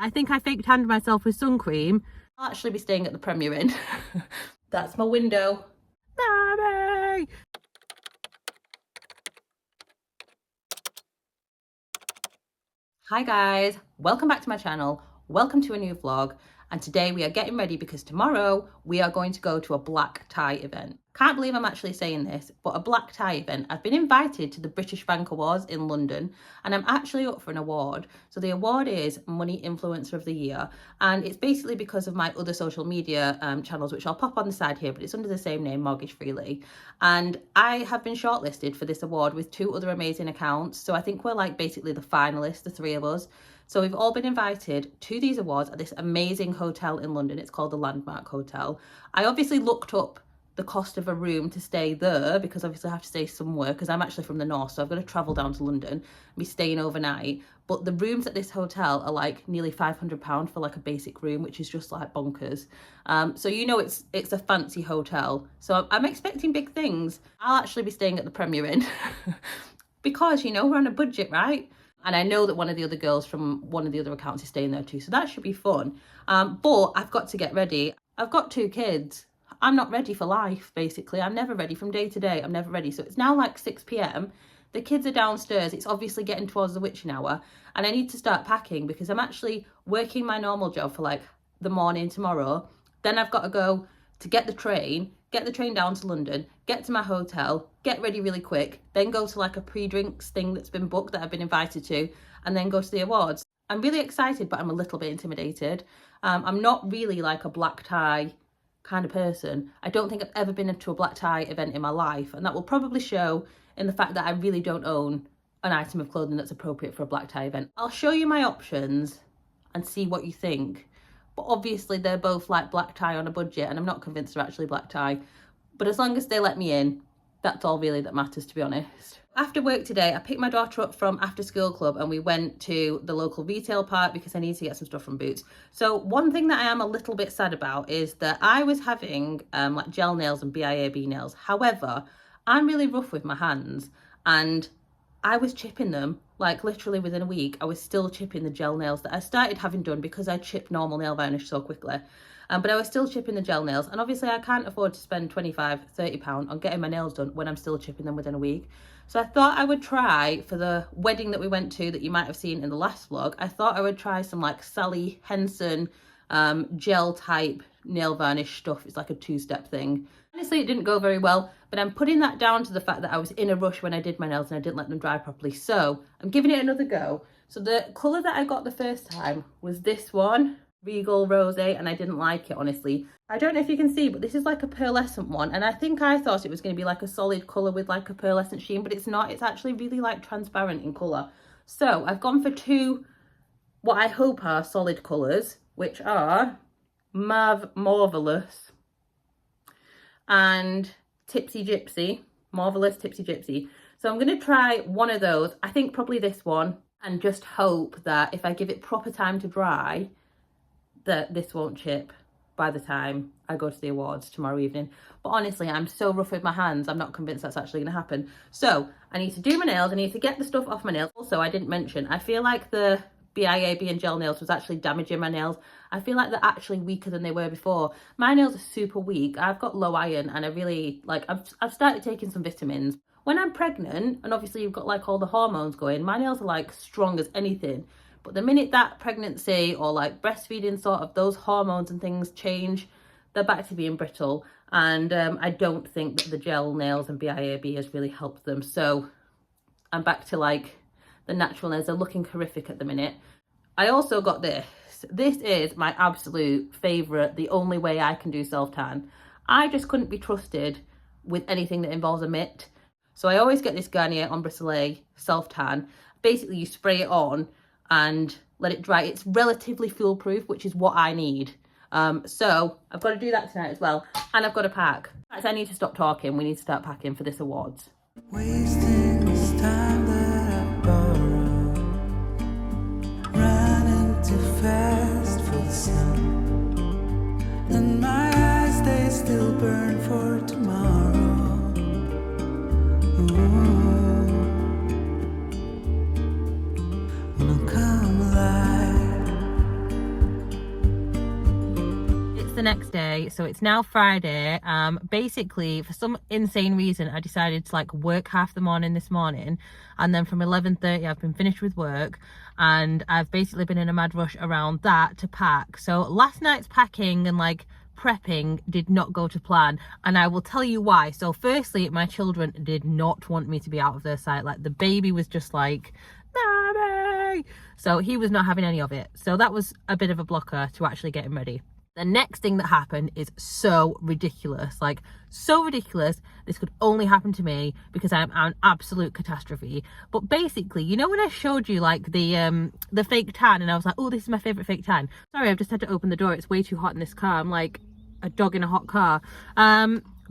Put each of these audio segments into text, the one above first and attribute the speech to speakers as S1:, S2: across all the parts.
S1: I think I fake tanned myself with sun cream. I'll actually be staying at the Premier Inn. That's my window. Mommy! Hi guys, welcome back to my channel. Welcome to a new vlog. And today we are getting ready because tomorrow we are going to go to a black tie event. Can't believe I'm actually saying this, but a black tie event. I've been invited to the British Bank Awards in London and I'm actually up for an award. So the award is Money Influencer of the Year. And it's basically because of my other social media channels, which I'll pop on the side here, but it's under the same name, Mortgage Freely. And I have been shortlisted for this award with 2 other amazing accounts. So I think we're like basically the finalists, the 3 of us. So we've all been invited to these awards at this amazing hotel in London. It's called the Landmark Hotel. I obviously looked up the cost of a room to stay there because obviously I have to stay somewhere because I'm actually from the north, so I've got to travel down to London and be staying overnight. But the rooms at this hotel are like nearly £500 for like a basic room, which is just like bonkers. So you know it's a fancy hotel. So I'm expecting big things. I'll actually be staying at the Premier Inn because, you know, we're on a budget, right? And I know that one of the other girls from one of the other accounts is staying there too. So that should be fun. But I've got to get ready. I've got 2 kids. I'm not ready for life, basically. I'm never ready from day to day. I'm never ready. So it's now like 6 p.m. The kids are downstairs. It's obviously getting towards the witching hour. And I need to start packing because I'm actually working my normal job for like the morning tomorrow. Then I've got to go to get the train down to London, get to my hotel, get ready really quick, then go to like a pre-drinks thing that's been booked that I've been invited to, and then go to the awards. I'm really excited, but I'm a little bit intimidated. I'm not really like a black tie kind of person. I don't think I've ever been to a black tie event in my life, and that will probably show in the fact that I really don't own an item of clothing that's appropriate for a black tie event. I'll show you my options and see what you think. But obviously they're both like black tie on a budget and I'm not convinced they're actually black tie. But as long as they let me in, that's all really that matters, to be honest. After work today, I picked my daughter up from after school club and we went to the local retail park because I need to get some stuff from Boots. So one thing that I am a little bit sad about is that I was having like gel nails and BIAB nails. However, I'm really rough with my hands and I was chipping them, like literally within a week, I was still chipping the gel nails that I started having done because I chip normal nail varnish so quickly. But I was still chipping the gel nails, and obviously I can't afford to spend £25–30 on getting my nails done when I'm still chipping them within a week. So I thought I would try, for the wedding that we went to that you might have seen in the last vlog, I thought I would try some like Sally Henson gel type nail varnish stuff. It's like a 2-step thing. Honestly, it didn't go very well, but I'm putting that down to the fact that I was in a rush when I did my nails and I didn't let them dry properly. So I'm giving it another go. So the colour that I got the first time was this one, Regal Rosé, and I didn't like it, honestly. I don't know if you can see, but this is like a pearlescent one, and I think I thought it was going to be like a solid colour with like a pearlescent sheen, but it's not. It's actually really like transparent in colour. So I've gone for 2 what I hope are solid colours, which are Marvelous and Tipsy Gypsy. Marvelous Tipsy Gypsy. So I'm going to try one of those. I think probably this one, and just hope that if I give it proper time to dry, that this won't chip by the time I go to the awards tomorrow evening. But honestly, I'm so rough with my hands, I'm not convinced that's actually going to happen. So I need to do my nails, I need to get the stuff off my nails. Also, I didn't mention, I feel like the BIAB and gel nails was actually damaging my nails. I feel like they're actually weaker than they were before. My nails are super weak. I've got low iron and I really, like, I've started taking some vitamins. When I'm pregnant, and obviously you've got like all the hormones going, my nails are like strong as anything. But the minute that pregnancy or like breastfeeding sort of those hormones and things change, they're back to being brittle. And I don't think that the gel nails and BIAB has really helped them. So I'm back to like the natural nails. They're looking horrific at the minute. I also got this. This is my absolute favourite, the only way I can do self-tan. I just couldn't be trusted with anything that involves a mitt. So I always get this Garnier Ombre Soleil self-tan. Basically, you spray it on and let it dry. It's relatively foolproof, which is what I need. So I've got to do that tonight as well. And I've got to pack. I need to stop talking. We need to start packing for this awards.
S2: Wasting this time that I borrowed, running too fast for the sun, and my eyes, they still burn for tomorrow. Wanna come alive,
S1: the next day, so it's now Friday. Basically, for some insane reason, I decided to like work half the morning this morning, and then from 11:30 I've been finished with work, and I've basically been in a mad rush around that to pack. So last night's packing and like prepping did not go to plan, and I will tell you why. So firstly, my children did not want me to be out of their sight. Like the baby was just like, Mommy! So he was not having any of it, so that was a bit of a blocker to actually getting ready. The next thing that happened is so ridiculous, like so ridiculous. This could only happen to me because I'm an absolute catastrophe. But basically, you know when I showed you like the fake tan, and I was like, oh, this is my favorite fake tan. Sorry, I've just had to open the door. It's way too hot in this car. I'm like a dog in a hot car.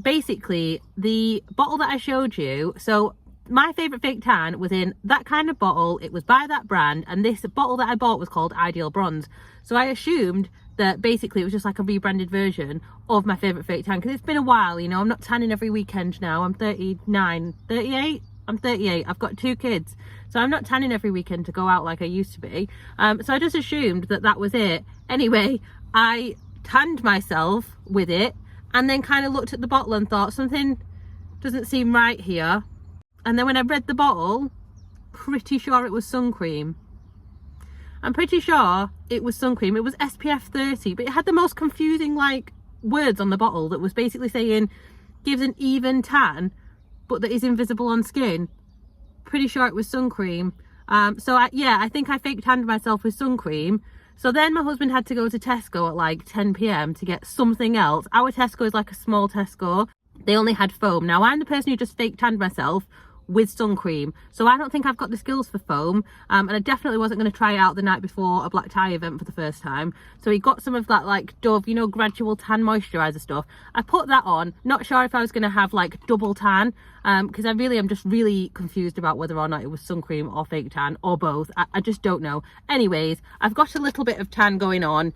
S1: Basically, the bottle that I showed you, so my favorite fake tan was in that kind of bottle. It was by that brand, and this bottle that I bought was called Ideal Bronze. So I assumed that basically it was just like a rebranded version of my favorite fake tan, because it's been a while, you know. I'm not tanning every weekend now. I'm 39, 38. I'm 38. I've got 2 kids, so I'm not tanning every weekend to go out like I used to be. So I just assumed that that was it. Anyway, I tanned myself with it, and then kind of looked at the bottle and thought something doesn't seem right here. And then when I read the bottle, pretty sure it was suncream. I'm pretty sure it was suncream. It was SPF 30, but it had the most confusing like words on the bottle that was basically saying gives an even tan, but that is invisible on skin. Pretty sure it was suncream. So I think I fake tanned myself with suncream. So then my husband had to go to Tesco at like 10 p.m. to get something else. Our Tesco is like a small Tesco. They only had foam. Now I'm the person who just fake tanned myself with sun cream, so I don't think I've got the skills for foam, and I definitely wasn't going to try it out the night before a black tie event for the first time. So he got some of that like Dove, you know, gradual tan moisturizer stuff. I put that on, not sure if I was going to have like double tan, because I really am just really confused about whether or not it was sun cream or fake tan or both. I just don't know. Anyways, I've got a little bit of tan going on,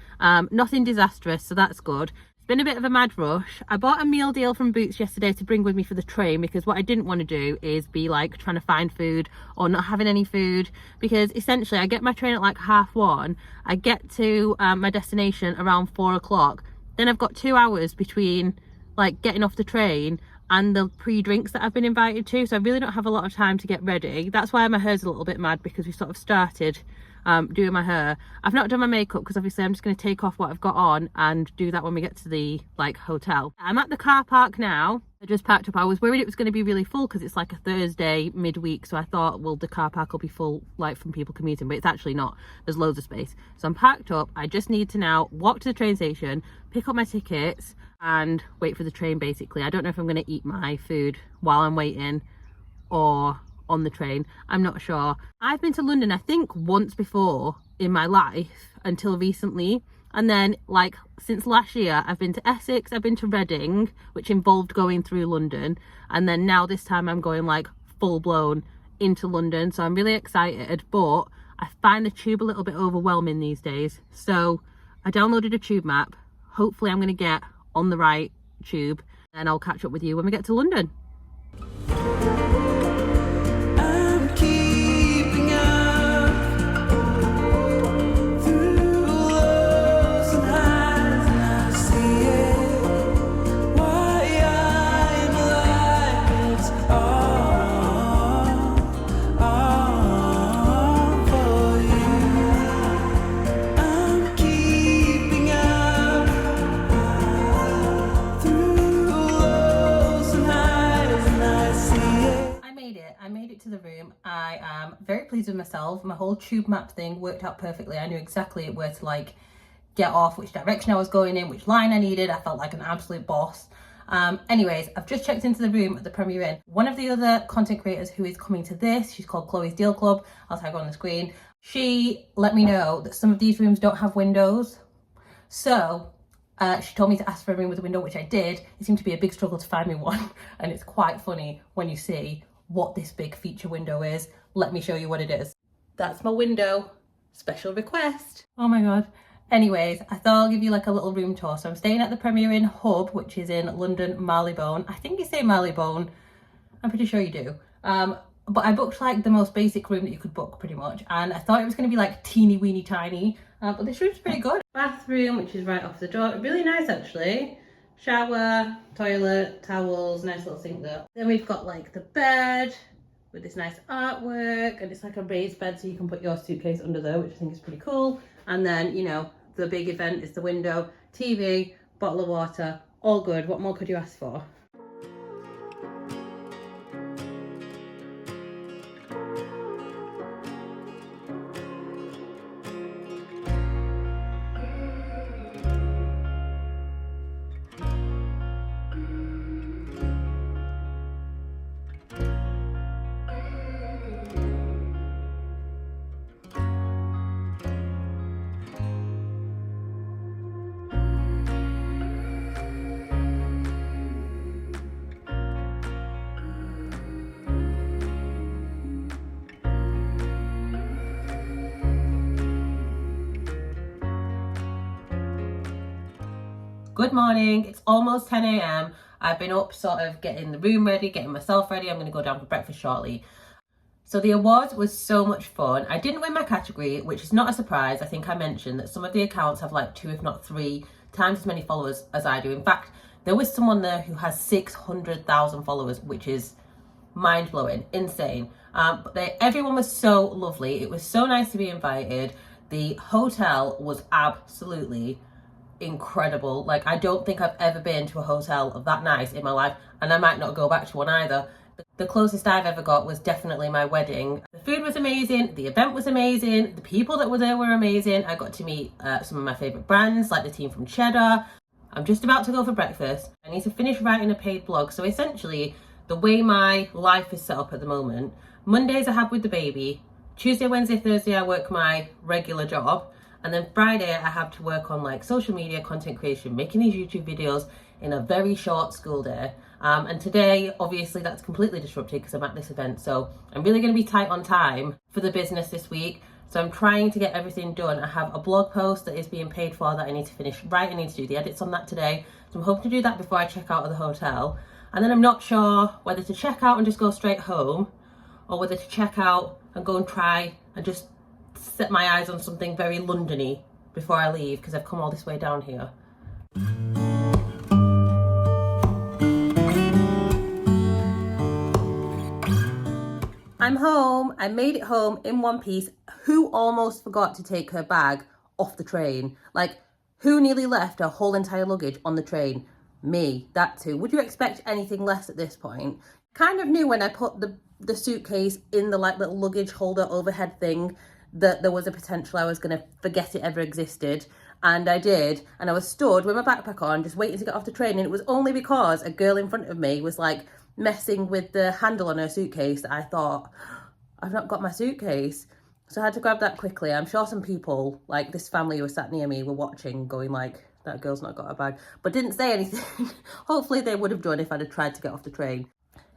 S1: nothing disastrous, so that's good. Been a bit of a mad rush. I bought a meal deal from Boots yesterday to bring with me for the train, because what I didn't want to do is be like trying to find food or not having any food, because essentially I get my train at like 1:30. I get to my destination around 4 o'clock. Then I've got 2 hours between like getting off the train and the pre-drinks that I've been invited to, so I really don't have a lot of time to get ready. That's why my hair's a little bit mad, because we sort of started doing my hair. I've not done my makeup because obviously I'm just going to take off what I've got on and do that when we get to the like hotel. I'm at the car park now. I just packed up. I was worried it was going to be really full because it's like a Thursday midweek, so I thought, well, the car park will be full like from people commuting, but it's actually not. There's loads of space. So I'm packed up. I just need to now walk to the train station, pick up my tickets and wait for the train. Basically, I don't know if I'm going to eat my food while I'm waiting or on the train. I'm not sure. I've been to London I think once before in my life until recently, and then like since last year I've been to Essex, I've been to Reading, which involved going through London, and then now this time I'm going like full blown into London, so I'm really excited. But I find the tube a little bit overwhelming these days, so I downloaded a tube map. Hopefully I'm going to get on the right tube, and I'll catch up with you when we get to London. To the room. I am very pleased with myself. My whole tube map thing worked out perfectly. I knew exactly where to like get off, which direction I was going in, which line I needed. I felt like an absolute boss. Anyways, I've just checked into the room at the Premier Inn. One of the other content creators who is coming to this, she's called Chloe's Deal Club. I'll tag her on the screen. She let me know that some of these rooms don't have windows. So she told me to ask for a room with a window, which I did. It seemed to be a big struggle to find me one. And it's quite funny when you see what this big feature window is. Let me show you what it is. That's my window. Special request. Oh my god. Anyways, I thought I'll give you like a little room tour. So I'm staying at the Premier Inn Hub, which is in London Marylebone. I think you say Marylebone. I'm pretty sure you do. But I booked like the most basic room that you could book pretty much, and I thought it was going to be like teeny weeny tiny, But this room's pretty good. Bathroom, which is right off the door. Really nice, actually. Shower, toilet, towels, nice little sink there. Then we've got like the bed with this nice artwork, and it's like a raised bed, so you can put your suitcase under there, which I think is pretty cool. And then, you know, the big event is the window, TV, bottle of water, all good. What more could you ask for? Good morning, it's almost 10 a.m. I've been up sort of getting the room ready, getting myself ready. I'm going to go down for breakfast shortly. So the awards was so much fun. I didn't win my category, which is not a surprise. I think I mentioned that some of the accounts have like 2 if not 3 times as many followers as I do. In fact, there was someone there who has 600,000 followers, which is mind-blowing, insane. But everyone was so lovely. It was so nice to be invited. The hotel was absolutely incredible. Like, I don't think I've ever been to a hotel of that nice in my life, and I might not go back to one either. The closest I've ever got was definitely my wedding. The food was amazing, the event was amazing, the people that were there were amazing. I got to meet some of my favourite brands, like the team from Cheddar. I'm just about to go for breakfast. I need to finish writing a paid blog. So essentially, the way my life is set up at the moment, Mondays I have with the baby, Tuesday, Wednesday, Thursday I work my regular job, and then Friday I have to work on like social media, content creation, making these YouTube videos in a very short school day. And today, obviously, that's completely disrupted because I'm at this event. So I'm really going to be tight on time for the business this week. So I'm trying to get everything done. I have a blog post that is being paid for that I need to finish writing. I need to do the edits on that today. So I'm hoping to do that before I check out of the hotel. And then I'm not sure whether to check out and just go straight home, or whether to check out and go and try and just set my eyes on something very London-y before I leave, because I've come all this way down here. I'm home. I made it home in one piece. Who almost forgot to take her bag off the train? Like, who nearly left her whole entire luggage on the train? Me, that too. Would you expect anything less at this point? Kind of knew when I put the suitcase in the like little luggage holder overhead thing that there was a potential I was going to forget it ever existed. And I did. And I was stood with my backpack on, just waiting to get off the train. And it was only because a girl in front of me was like messing with the handle on her suitcase that I thought, I've not got my suitcase. So I had to grab that quickly. I'm sure some people, like this family who was sat near me, were watching, going like, that girl's not got her bag, but didn't say anything. Hopefully they would have done if I'd have tried to get off the train.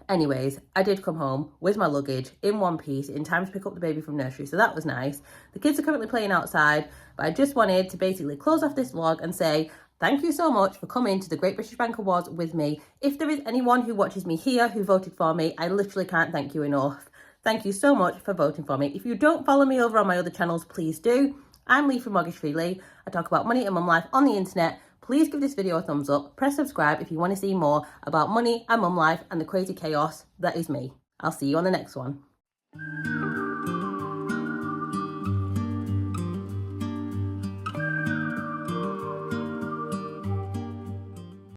S1: Anyways, I did come home with my luggage in one piece in time to pick up the baby from nursery, so that was nice. The kids are currently playing outside, but I just wanted to basically close off this vlog and say thank you so much for coming to the Great British Bank Awards with me. If there is anyone who watches me here who voted for me, I literally can't thank you enough. Thank you so much for voting for me. If you don't follow me over on my other channels, please do. I'm Lee from Mortgage Free Lee. I talk about money and mum life on the internet. Please give this video a thumbs up, press subscribe if you want to see more about money and mum life and the crazy chaos that is me. I'll see you on the next one.